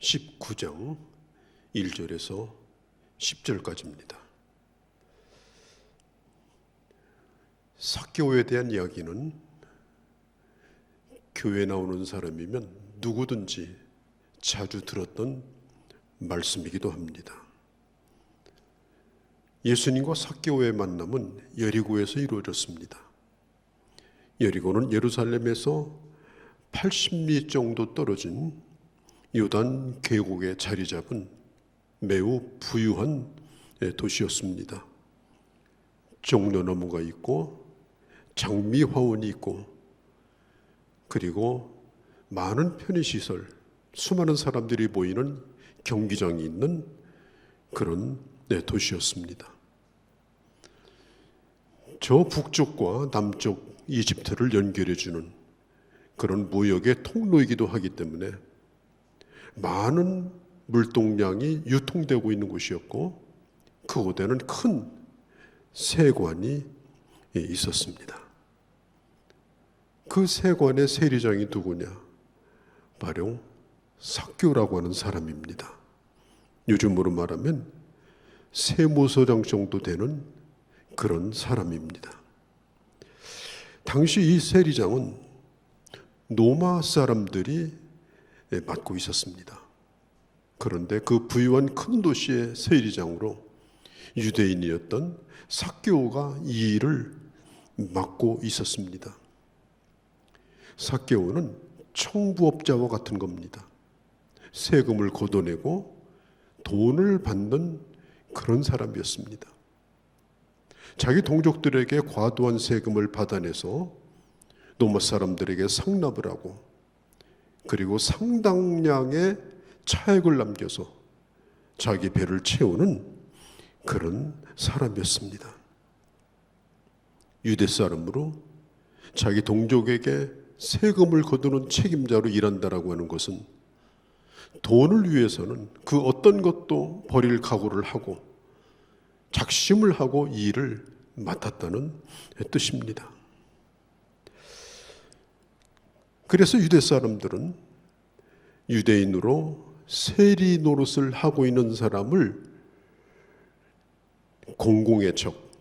19장 1절에서 10절까지입니다. 삭개오에 대한 이야기는 교회에 나오는 사람이면 누구든지 자주 들었던 말씀이기도 합니다. 예수님과 삭개오의 만남은 여리고에서 이루어졌습니다. 여리고는 예루살렘에서 80리 정도 떨어진 요단 계곡에 자리 잡은 매우 부유한 도시였습니다. 종려나무가 있고 장미화원이 있고 그리고 많은 편의시설, 수많은 사람들이 모이는 경기장이 있는 그런 도시였습니다. 저 북쪽과 남쪽 이집트를 연결해주는 그런 무역의 통로이기도 하기 때문에 많은 물동량이 유통되고 있는 곳이었고 그곳에는 큰 세관이 있었습니다. 그 세관의 세리장이 누구냐? 바로 삭개오라고 하는 사람입니다. 요즘으로 말하면 세무서장 정도 되는 그런 사람입니다. 당시 이 세리장은 로마 사람들이 맡고 있었습니다. 그런데 그 부유한 큰 도시의 세리장으로 유대인이었던 삭개오가 이 일을 맡고 있었습니다. 삭개오는 청부업자와 같은 겁니다. 세금을 걷어내고 돈을 받는 그런 사람이었습니다. 자기 동족들에게 과도한 세금을 받아내서 로마 사람들에게 상납을 하고 그리고 상당량의 차액을 남겨서 자기 배를 채우는 그런 사람이었습니다. 유대 사람으로 자기 동족에게 세금을 거두는 책임자로 일한다라고 하는 것은 돈을 위해서는 그 어떤 것도 버릴 각오를 하고 작심을 하고 이 일을 맡았다는 뜻입니다. 그래서 유대 사람들은 유대인으로 세리 노릇을 하고 있는 사람을 공공의 적,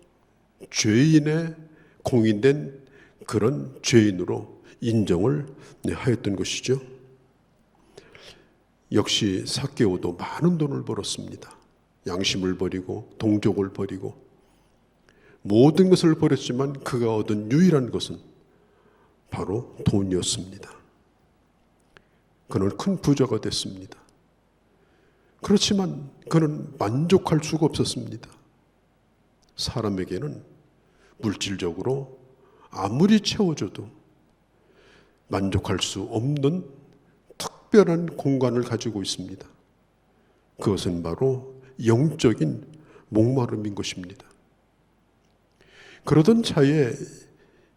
죄인의 공인된 그런 죄인으로 인정을 하였던 것이죠. 역시 삭개오도 많은 돈을 벌었습니다. 양심을 버리고 동족을 버리고 모든 것을 버렸지만 그가 얻은 유일한 것은 바로 돈이었습니다. 그는 큰 부자가 됐습니다. 그렇지만 그는 만족할 수가 없었습니다. 사람에게는 물질적으로 아무리 채워줘도 만족할 수 없는 특별한 공간을 가지고 있습니다. 그것은 바로 영적인 목마름인 것입니다. 그러던 차에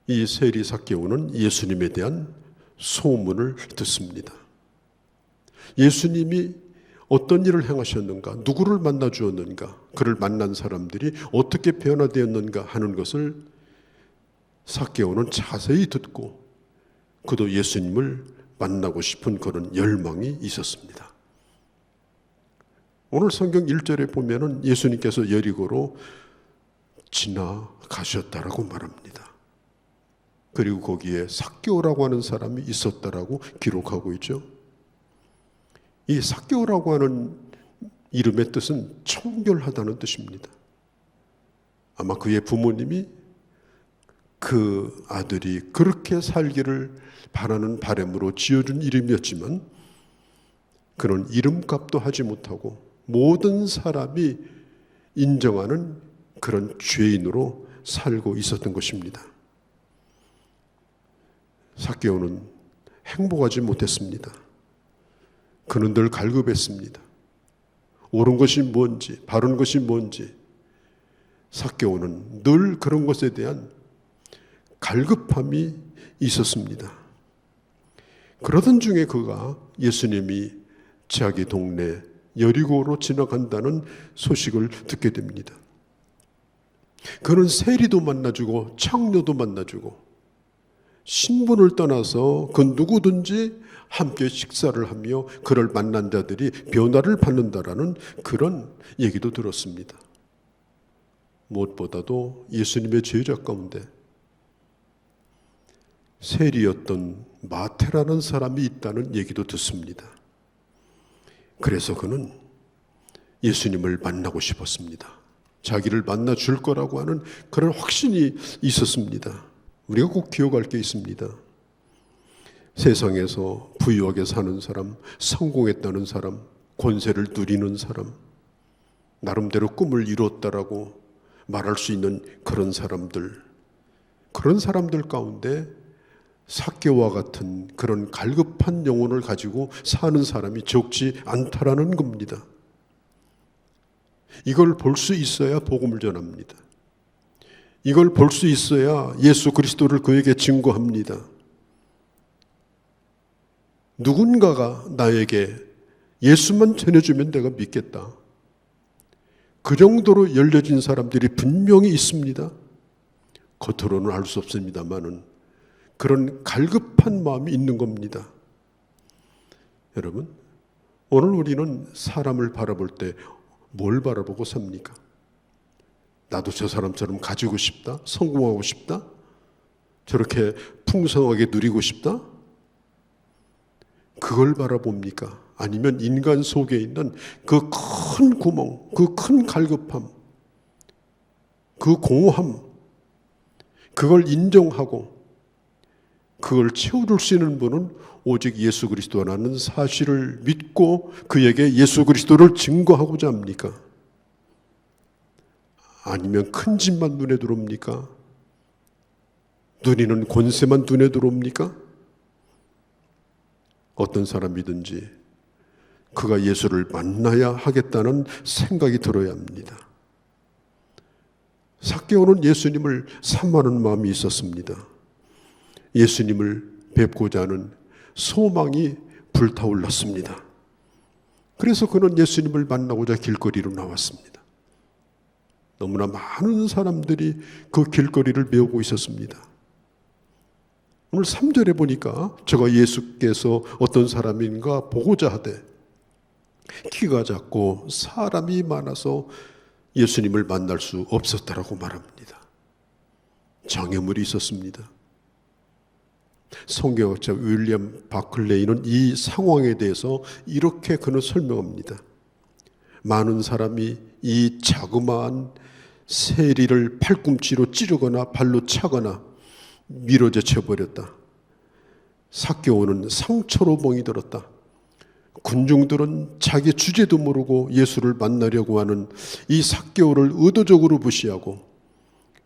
이 세리 삭개오는 예수님에 대한 소문을 듣습니다. 예수님이 어떤 일을 행하셨는가, 누구를 만나 주었는가, 그를 만난 사람들이 어떻게 변화되었는가 하는 것을 삭개오는 자세히 듣고 그도 예수님을 만나고 싶은 그런 열망이 있었습니다. 오늘 성경 1절에 보면은 예수님께서 여리고로 지나가셨다라고 말합니다. 그리고 거기에 삭개오라고 하는 사람이 있었다라고 기록하고 있죠. 이 삭개오라고 하는 이름의 뜻은 청결하다는 뜻입니다. 아마 그의 부모님이 그 아들이 그렇게 살기를 바라는 바람으로 지어준 이름이었지만 그는 이름값도 하지 못하고 모든 사람이 인정하는 그런 죄인으로 살고 있었던 것입니다. 삭개오는 행복하지 못했습니다. 그는 늘 갈급했습니다. 옳은 것이 뭔지, 바른 것이 뭔지 삭개오는 늘 그런 것에 대한 갈급함이 있었습니다. 그러던 중에 그가 예수님이 자기 동네 여리고로 지나간다는 소식을 듣게 됩니다. 그는 세리도 만나주고 창녀도 만나주고 신분을 떠나서 그 누구든지 함께 식사를 하며 그를 만난 자들이 변화를 받는다라는 그런 얘기도 들었습니다. 무엇보다도 예수님의 제자 가운데 세리였던 마태라는 사람이 있다는 얘기도 듣습니다. 그래서 그는 예수님을 만나고 싶었습니다. 자기를 만나 줄 거라고 하는 그런 확신이 있었습니다. 우리가 꼭 기억할 게 있습니다. 세상에서 부유하게 사는 사람, 성공했다는 사람, 권세를 누리는 사람, 나름대로 꿈을 이뤘다라고 말할 수 있는 그런 사람들 가운데 삭개와 같은 그런 갈급한 영혼을 가지고 사는 사람이 적지 않다라는 겁니다. 이걸 볼 수 있어야 복음을 전합니다. 이걸 볼 수 있어야 예수 그리스도를 그에게 증거합니다. 누군가가 나에게 예수만 전해주면 내가 믿겠다. 그 정도로 열려진 사람들이 분명히 있습니다. 겉으로는 알 수 없습니다만은 그런 갈급한 마음이 있는 겁니다. 여러분, 오늘 우리는 사람을 바라볼 때 뭘 바라보고 삽니까? 나도 저 사람처럼 가지고 싶다? 성공하고 싶다? 저렇게 풍성하게 누리고 싶다? 그걸 바라봅니까? 아니면 인간 속에 있는 그 큰 구멍, 그 큰 갈급함, 그 공허함, 그걸 인정하고 그걸 채워줄 수 있는 분은 오직 예수 그리스도라는 사실을 믿고 그에게 예수 그리스도를 증거하고자 합니까? 아니면 큰 집만 눈에 들어옵니까? 누리는 권세만 눈에 들어옵니까? 어떤 사람이든지 그가 예수를 만나야 하겠다는 생각이 들어야 합니다. 삭개오는 예수님을 사모하는 마음이 있었습니다. 예수님을 뵙고자 하는 소망이 불타올랐습니다. 그래서 그는 예수님을 만나고자 길거리로 나왔습니다. 너무나 많은 사람들이 그 길거리를 메우고 있었습니다. 오늘 3절에 보니까 저가 예수께서 어떤 사람인가 보고자 하되 키가 작고 사람이 많아서 예수님을 만날 수 없었다라고 말합니다. 장애물이 있었습니다. 성경학자 윌리엄 바클레이는 이 상황에 대해서 이렇게 그는 설명합니다. 많은 사람이 이 자그마한 세리를 팔꿈치로 찌르거나 발로 차거나 밀어제쳐 버렸다. 삭개오는 상처로 멍이 들었다. 군중들은 자기 주제도 모르고 예수를 만나려고 하는 이 삭개오를 의도적으로 무시하고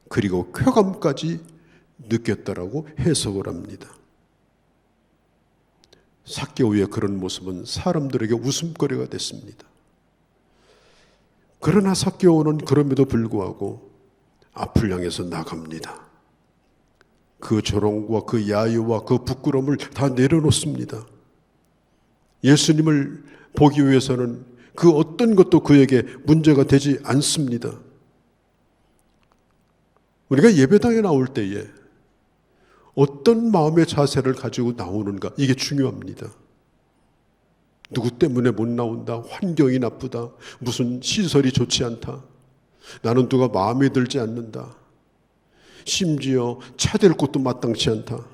그리고 쾌감까지 느꼈다라고 해석을 합니다. 삭개오의 그런 모습은 사람들에게 웃음거리가 됐습니다. 그러나 삭개오는 그럼에도 불구하고 앞을 향해서 나갑니다. 그 조롱과 그 야유와 그 부끄러움을 다 내려놓습니다. 예수님을 보기 위해서는 그 어떤 것도 그에게 문제가 되지 않습니다. 우리가 예배당에 나올 때에 어떤 마음의 자세를 가지고 나오는가, 이게 중요합니다. 누구 때문에 못 나온다, 환경이 나쁘다, 무슨 시설이 좋지 않다, 나는 누가 마음에 들지 않는다, 심지어 차댈 곳도 마땅치 않다,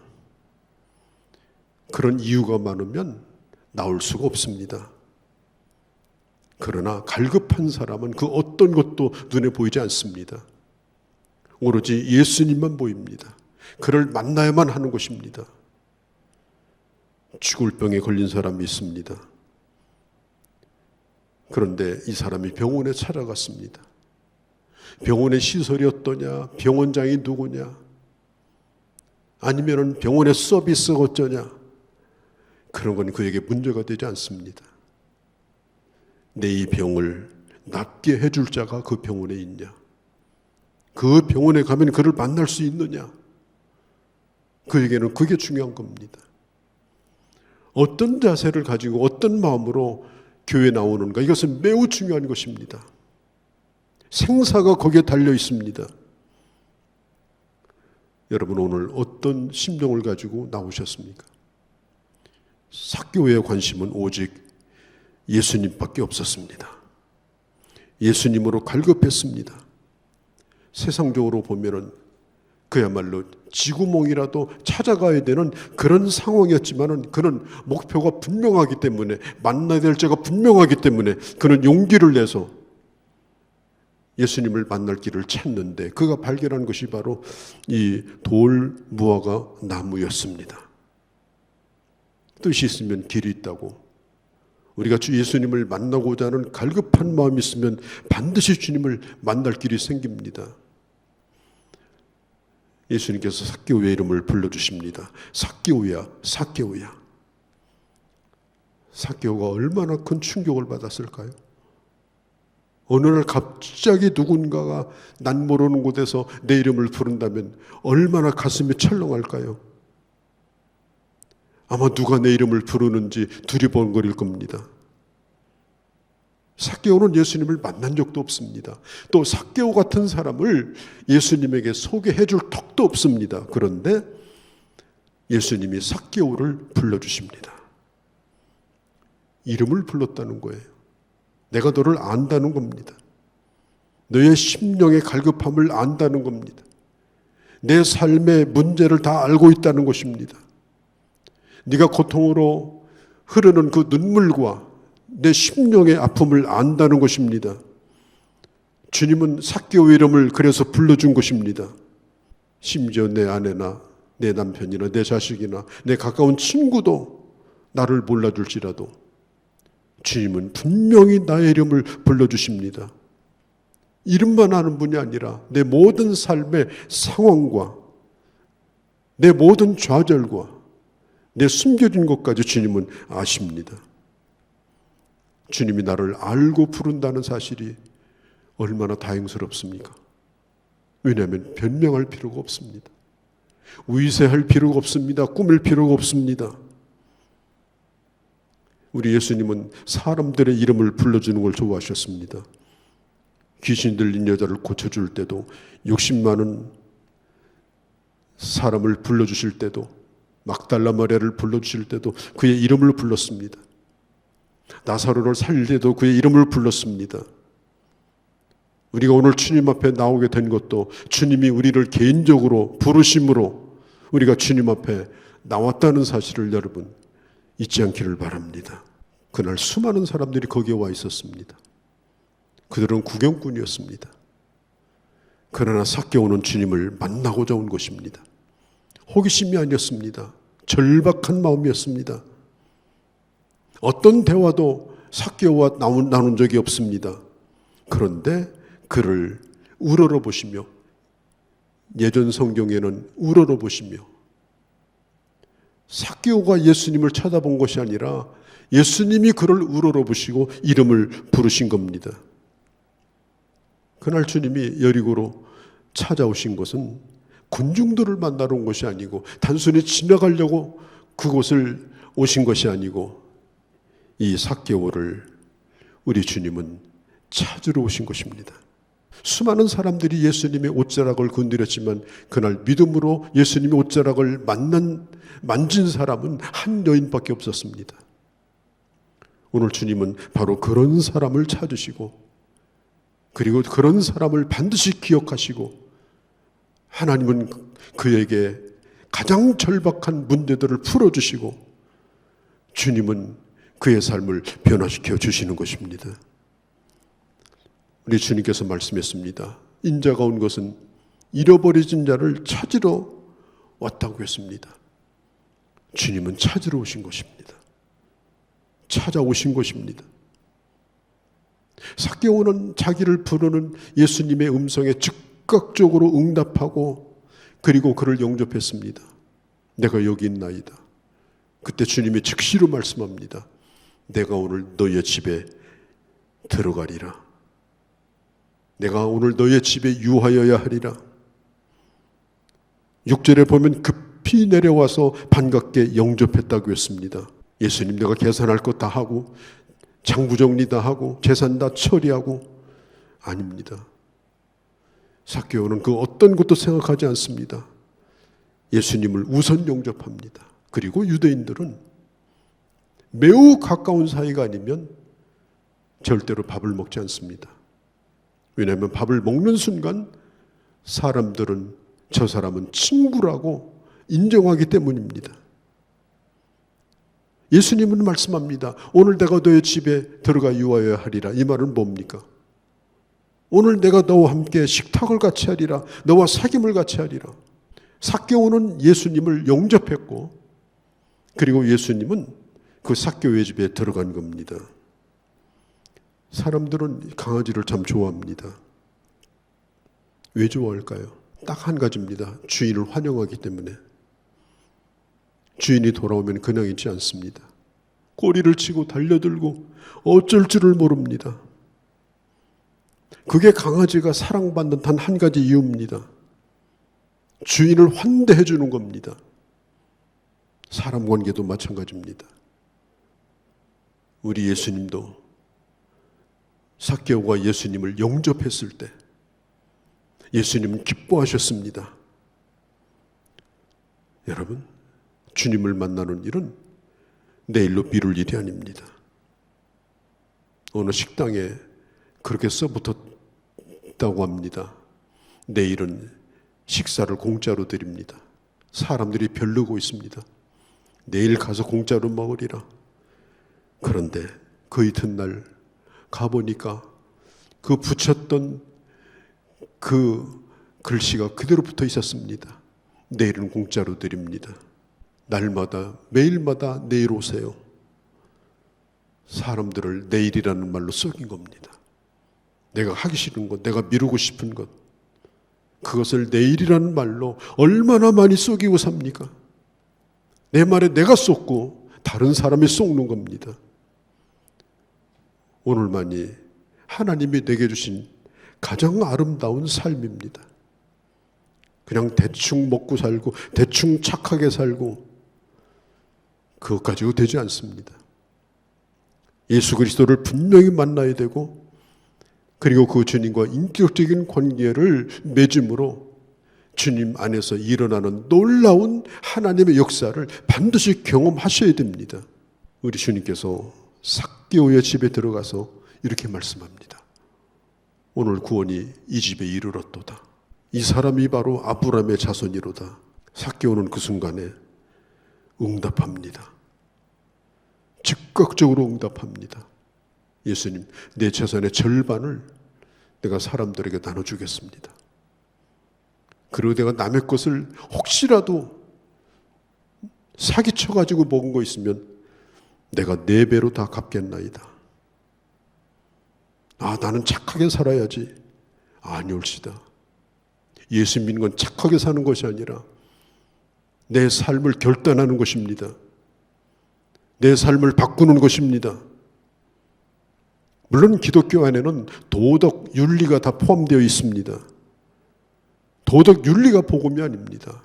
그런 이유가 많으면 나올 수가 없습니다. 그러나 갈급한 사람은 그 어떤 것도 눈에 보이지 않습니다. 오로지 예수님만 보입니다. 그를 만나야만 하는 것입니다. 죽을 병에 걸린 사람이 있습니다. 그런데 이 사람이 병원에 찾아갔습니다. 병원의 시설이 어떠냐, 병원장이 누구냐, 아니면 병원의 서비스가 어쩌냐, 그런 건 그에게 문제가 되지 않습니다. 내 이 병을 낫게 해줄 자가 그 병원에 있냐, 그 병원에 가면 그를 만날 수 있느냐, 그에게는 그게 중요한 겁니다. 어떤 자세를 가지고 어떤 마음으로 교회에 나오는가, 이것은 매우 중요한 것입니다. 생사가 거기에 달려 있습니다. 여러분 오늘 어떤 심정을 가지고 나오셨습니까? 삭개오의 관심은 오직 예수님밖에 없었습니다. 예수님으로 갈급했습니다. 세상적으로 보면은 그야말로 지구몽이라도 찾아가야 되는 그런 상황이었지만은 그는 목표가 분명하기 때문에, 만나야 될 자가 분명하기 때문에 그는 용기를 내서 예수님을 만날 길을 찾는데, 그가 발견한 것이 바로 이 돌 무화과 나무였습니다. 뜻이 있으면 길이 있다고, 우리가 주 예수님을 만나고자 하는 갈급한 마음이 있으면 반드시 주님을 만날 길이 생깁니다. 예수님께서 삭개오의 이름을 불러주십니다. 삭개오야, 삭개오야. 삭개오가 얼마나 큰 충격을 받았을까요? 어느 날 갑자기 누군가가 난 모르는 곳에서 내 이름을 부른다면 얼마나 가슴이 철렁할까요? 아마 누가 내 이름을 부르는지 두리번거릴 겁니다. 삭개오는 예수님을 만난 적도 없습니다. 또 삭개오 같은 사람을 예수님에게 소개해 줄 턱도 없습니다. 그런데 예수님이 삭개오를 불러주십니다. 이름을 불렀다는 거예요. 내가 너를 안다는 겁니다. 너의 심령의 갈급함을 안다는 겁니다. 내 삶의 문제를 다 알고 있다는 것입니다. 네가 고통으로 흐르는 그 눈물과 내 심령의 아픔을 안다는 것입니다. 주님은 삭개오의 이름을 그래서 불러준 것입니다. 심지어 내 아내나 내 남편이나 내 자식이나 내 가까운 친구도 나를 몰라줄지라도 주님은 분명히 나의 이름을 불러주십니다. 이름만 아는 분이 아니라 내 모든 삶의 상황과 내 모든 좌절과 내 숨겨진 것까지 주님은 아십니다. 주님이 나를 알고 부른다는 사실이 얼마나 다행스럽습니까? 왜냐하면 변명할 필요가 없습니다. 위세할 필요가 없습니다. 꾸밀 필요가 없습니다. 우리 예수님은 사람들의 이름을 불러주는 걸 좋아하셨습니다. 귀신 들린 여자를 고쳐줄 때도, 욕심 많은 사람을 불러주실 때도, 막달라 마리아를 불러주실 때도 그의 이름을 불렀습니다. 나사로를 살릴 때도 그의 이름을 불렀습니다. 우리가 오늘 주님 앞에 나오게 된 것도 주님이 우리를 개인적으로 부르심으로 우리가 주님 앞에 나왔다는 사실을 여러분 잊지 않기를 바랍니다. 그날 수많은 사람들이 거기에 와 있었습니다. 그들은 구경꾼이었습니다. 그러나 삭개오는 주님을 만나고자 온 것입니다. 호기심이 아니었습니다. 절박한 마음이었습니다. 어떤 대화도 삭개오와 나눈 적이 없습니다. 그런데 그를 우러러보시며, 예전 성경에는 우러러보시며, 삭개오가 예수님을 쳐다본 것이 아니라 예수님이 그를 우러러보시고 이름을 부르신 겁니다. 그날 주님이 여리고로 찾아오신 것은 군중들을 만나러 온 것이 아니고, 단순히 지나가려고 그곳을 오신 것이 아니고, 이 삭개오를 우리 주님은 찾으러 오신 것입니다. 수많은 사람들이 예수님의 옷자락을 건드렸지만 그날 믿음으로 예수님의 옷자락을 만진 사람은 한 여인밖에 없었습니다. 오늘 주님은 바로 그런 사람을 찾으시고, 그리고 그런 사람을 반드시 기억하시고, 하나님은 그에게 가장 절박한 문제들을 풀어주시고, 주님은 그의 삶을 변화시켜 주시는 것입니다. 우리 주님께서 말씀했습니다. 인자가 온 것은 잃어버려진 자를 찾으러 왔다고 했습니다. 주님은 찾으러 오신 것입니다. 찾아오신 것입니다. 삭개오는 자기를 부르는 예수님의 음성에 즉각적으로 응답하고, 그리고 그를 영접했습니다. 내가 여기 있나이다. 그때 주님이 즉시로 말씀합니다. 내가 오늘 너의 집에 들어가리라. 내가 오늘 너의 집에 유하여야 하리라. 6절에 보면 급히 내려와서 반갑게 영접했다고 했습니다. 예수님, 내가 계산할 것 다 하고 장부 정리 다 하고 재산 다 처리하고. 아닙니다. 삭개오는 그 어떤 것도 생각하지 않습니다. 예수님을 우선 영접합니다. 그리고 유대인들은 매우 가까운 사이가 아니면 절대로 밥을 먹지 않습니다. 왜냐하면 밥을 먹는 순간 사람들은 저 사람은 친구라고 인정하기 때문입니다. 예수님은 말씀합니다. 오늘 내가 너의 집에 들어가 유하여야 하리라. 이 말은 뭡니까? 오늘 내가 너와 함께 식탁을 같이 하리라. 너와 사귐을 같이 하리라. 삭개오는 예수님을 영접했고, 그리고 예수님은 그 삭개오의 집에 들어간 겁니다. 사람들은 강아지를 참 좋아합니다. 왜 좋아할까요? 딱 한 가지입니다. 주인을 환영하기 때문에. 주인이 돌아오면 그냥 있지 않습니다. 꼬리를 치고 달려들고 어쩔 줄을 모릅니다. 그게 강아지가 사랑받는 단 한 가지 이유입니다. 주인을 환대해 주는 겁니다. 사람 관계도 마찬가지입니다. 우리 예수님도 삭개오가 예수님을 영접했을 때 예수님은 기뻐하셨습니다. 여러분, 주님을 만나는 일은 내일로 미룰 일이 아닙니다. 어느 식당에 그렇게 써붙었다고 합니다. 내일은 식사를 공짜로 드립니다. 사람들이 별르고 있습니다. 내일 가서 공짜로 먹으리라. 그런데 그 이튿날 가보니까 그 붙였던 그 글씨가 그대로 붙어 있었습니다. 내일은 공짜로 드립니다. 날마다 매일마다 내일 오세요. 사람들을 내일이라는 말로 속인 겁니다. 내가 하기 싫은 것, 내가 미루고 싶은 것, 그것을 내일이라는 말로 얼마나 많이 속이고 삽니까? 내 말에 내가 쏟고 다른 사람이 쏟는 겁니다. 오늘만이 하나님이 내게 주신 가장 아름다운 삶입니다. 그냥 대충 먹고 살고 대충 착하게 살고 그것 가지고 되지 않습니다. 예수 그리스도를 분명히 만나야 되고, 그리고 그 주님과 인격적인 관계를 맺음으로 주님 안에서 일어나는 놀라운 하나님의 역사를 반드시 경험하셔야 됩니다. 우리 주님께서 삭개오의 집에 들어가서 이렇게 말씀합니다. 오늘 구원이 이 집에 이르렀도다. 이 사람이 바로 아브라함의 자손이로다. 삭개오는 그 순간에 응답합니다. 즉각적으로 응답합니다. 예수님, 내 재산의 절반을 내가 사람들에게 나눠주겠습니다. 그리고 내가 남의 것을 혹시라도 사기쳐가지고 먹은 거 있으면 내가 4배로 다 갚겠나이다. 아, 나는 착하게 살아야지. 아니올시다. 예수 믿는 건 착하게 사는 것이 아니라 내 삶을 결단하는 것입니다. 내 삶을 바꾸는 것입니다. 물론 기독교 안에는 도덕, 윤리가 다 포함되어 있습니다. 도덕, 윤리가 복음이 아닙니다.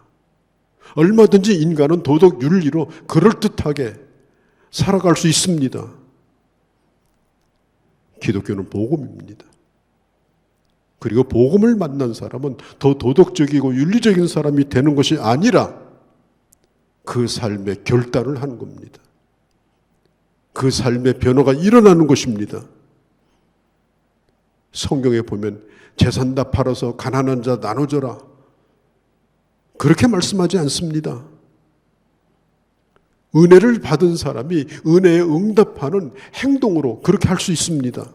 얼마든지 인간은 도덕, 윤리로 그럴듯하게 살아갈 수 있습니다. 기독교는 복음입니다. 그리고 복음을 만난 사람은 더 도덕적이고 윤리적인 사람이 되는 것이 아니라 그 삶의 결단을 하는 겁니다. 그 삶의 변화가 일어나는 것입니다. 성경에 보면 재산 다 팔아서 가난한 자 나눠줘라, 그렇게 말씀하지 않습니다. 은혜를 받은 사람이 은혜에 응답하는 행동으로 그렇게 할 수 있습니다.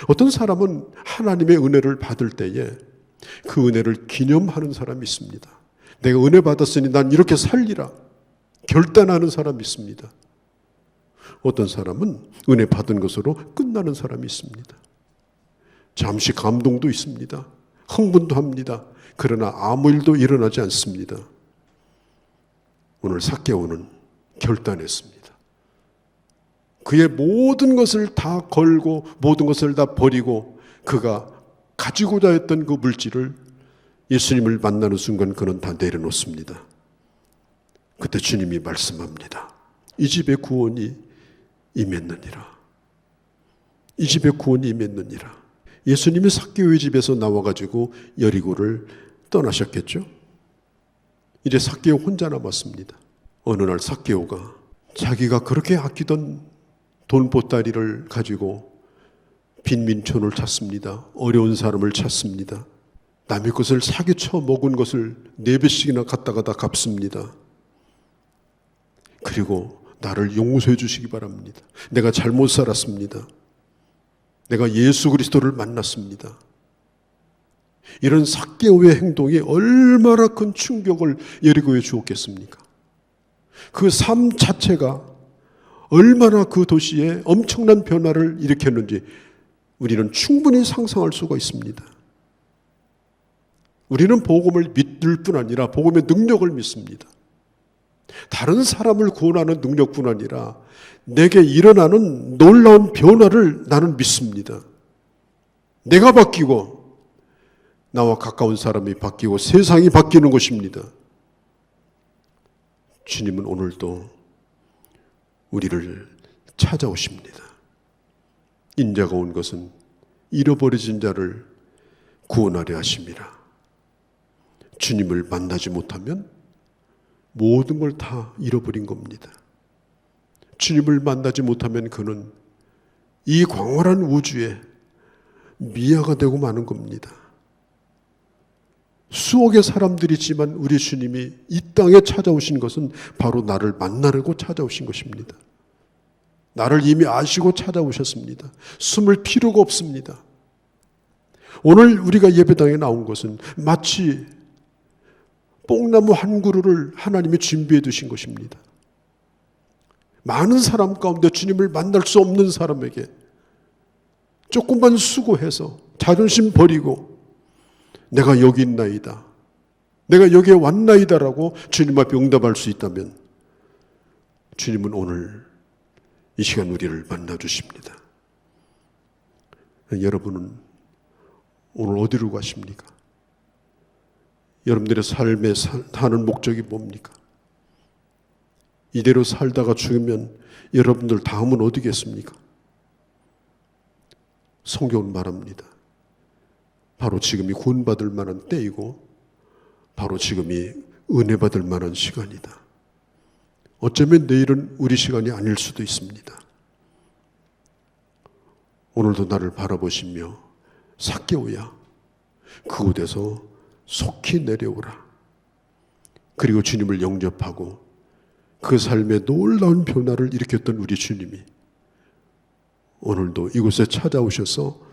어떤 사람은 하나님의 은혜를 받을 때에 그 은혜를 기념하는 사람이 있습니다. 내가 은혜 받았으니 난 이렇게 살리라 결단하는 사람이 있습니다. 어떤 사람은 은혜 받은 것으로 끝나는 사람이 있습니다. 잠시 감동도 있습니다. 흥분도 합니다. 그러나 아무 일도 일어나지 않습니다. 오늘 삭개오는 결단했습니다. 그의 모든 것을 다 걸고 모든 것을 다 버리고 그가 가지고자 했던 그 물질을 예수님을 만나는 순간 그는 다 내려놓습니다. 그때 주님이 말씀합니다. 이 집에 구원이 임했느니라. 이 집에 구원이 임했느니라. 예수님이 삭개오의 집에서 나와가지고 여리고를 떠나셨겠죠. 이제 삭개오 혼자 남았습니다. 어느 날 삭개오가 자기가 그렇게 아끼던 돈 보따리를 가지고 빈민촌을 찾습니다. 어려운 사람을 찾습니다. 남의 것을 사기쳐 먹은 것을 4배씩이나 갖다가 다 갚습니다. 그리고 나를 용서해 주시기 바랍니다. 내가 잘못 살았습니다. 내가 예수 그리스도를 만났습니다. 이런 삭개오의 행동이 얼마나 큰 충격을 여리고에 주었겠습니까? 그 삶 자체가 얼마나 그 도시에 엄청난 변화를 일으켰는지 우리는 충분히 상상할 수가 있습니다. 우리는 복음을 믿을 뿐 아니라 복음의 능력을 믿습니다. 다른 사람을 구원하는 능력뿐 아니라 내게 일어나는 놀라운 변화를 나는 믿습니다. 내가 바뀌고 나와 가까운 사람이 바뀌고 세상이 바뀌는 것입니다. 주님은 오늘도 우리를 찾아오십니다. 인자가 온 것은 잃어버려진 자를 구원하려 하심이라. 주님을 만나지 못하면 모든 걸 다 잃어버린 겁니다. 주님을 만나지 못하면 그는 이 광활한 우주에 미아가 되고 마는 겁니다. 수억의 사람들이지만 우리 주님이 이 땅에 찾아오신 것은 바로 나를 만나려고 찾아오신 것입니다. 나를 이미 아시고 찾아오셨습니다. 숨을 필요가 없습니다. 오늘 우리가 예배당에 나온 것은 마치 뽕나무 한 그루를 하나님이 준비해 두신 것입니다. 많은 사람 가운데 주님을 만날 수 없는 사람에게 조금만 수고해서 자존심 버리고 내가 여기 있나이다, 내가 여기에 왔나이다라고 주님 앞에 응답할 수 있다면 주님은 오늘 이 시간 우리를 만나 주십니다. 여러분은 오늘 어디로 가십니까? 여러분들의 삶에 사는 목적이 뭡니까? 이대로 살다가 죽으면 여러분들 다음은 어디겠습니까? 성경은 말합니다. 바로 지금이 구원받을 만한 때이고 바로 지금이 은혜 받을 만한 시간이다. 어쩌면 내일은 우리 시간이 아닐 수도 있습니다. 오늘도 나를 바라보시며 삭개오야, 그곳에서 속히 내려오라. 그리고 주님을 영접하고 그 삶에 놀라운 변화를 일으켰던 우리 주님이 오늘도 이곳에 찾아오셔서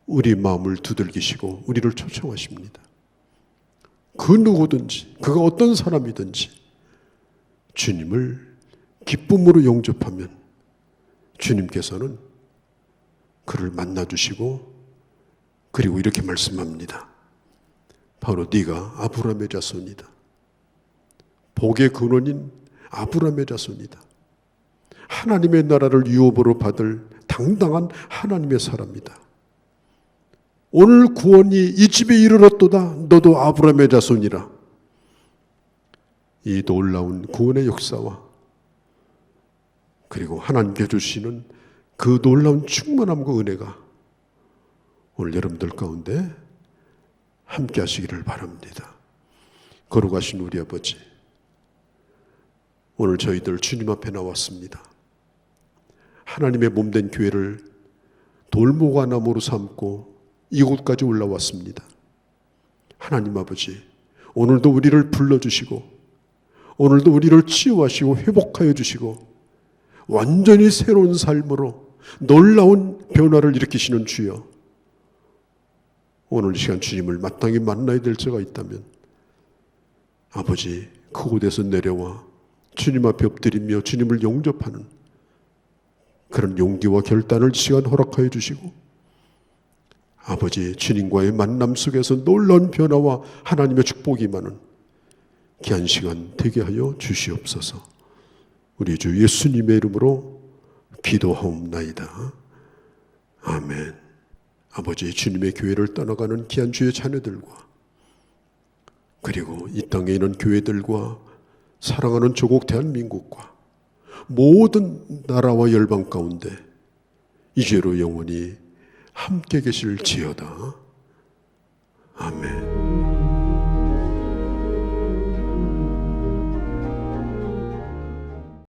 우리 마음을 두들기시고 우리를 초청하십니다. 그 누구든지, 그가 어떤 사람이든지 주님을 기쁨으로 영접하면 주님께서는 그를 만나주시고 그리고 이렇게 말씀합니다. 바로 네가 아브라함의 자손이다. 복의 근원인 아브라함의 자손이다. 하나님의 나라를 유업으로 받을 당당한 하나님의 사람이다. 오늘 구원이 이 집에 이르렀도다. 너도 아브라함의 자손이라. 이 놀라운 구원의 역사와 그리고 하나님께 주시는 그 놀라운 충만함과 은혜가 오늘 여러분들 가운데 함께 하시기를 바랍니다. 거룩하신 우리 아버지, 오늘 저희들 주님 앞에 나왔습니다. 하나님의 몸된 교회를 돌모가나무로 삼고 이곳까지 올라왔습니다. 하나님 아버지, 오늘도 우리를 불러주시고 오늘도 우리를 치유하시고 회복하여 주시고 완전히 새로운 삶으로 놀라운 변화를 일으키시는 주여, 오늘 이 시간 주님을 마땅히 만나야 될 자가 있다면 아버지, 그곳에서 내려와 주님 앞에 엎드리며 주님을 영접하는 그런 용기와 결단을 이 시간 허락하여 주시고 아버지, 주님과의 만남 속에서 놀라운 변화와 하나님의 축복이 많은 귀한 시간 되게 하여 주시옵소서. 우리 주 예수님의 이름으로 기도하옵나이다. 아멘. 아버지, 주님의 교회를 떠나가는 귀한 주의 자녀들과 그리고 이 땅에 있는 교회들과 사랑하는 조국 대한민국과 모든 나라와 열방 가운데 이제로 영원히 함께 계실지어다. 아멘.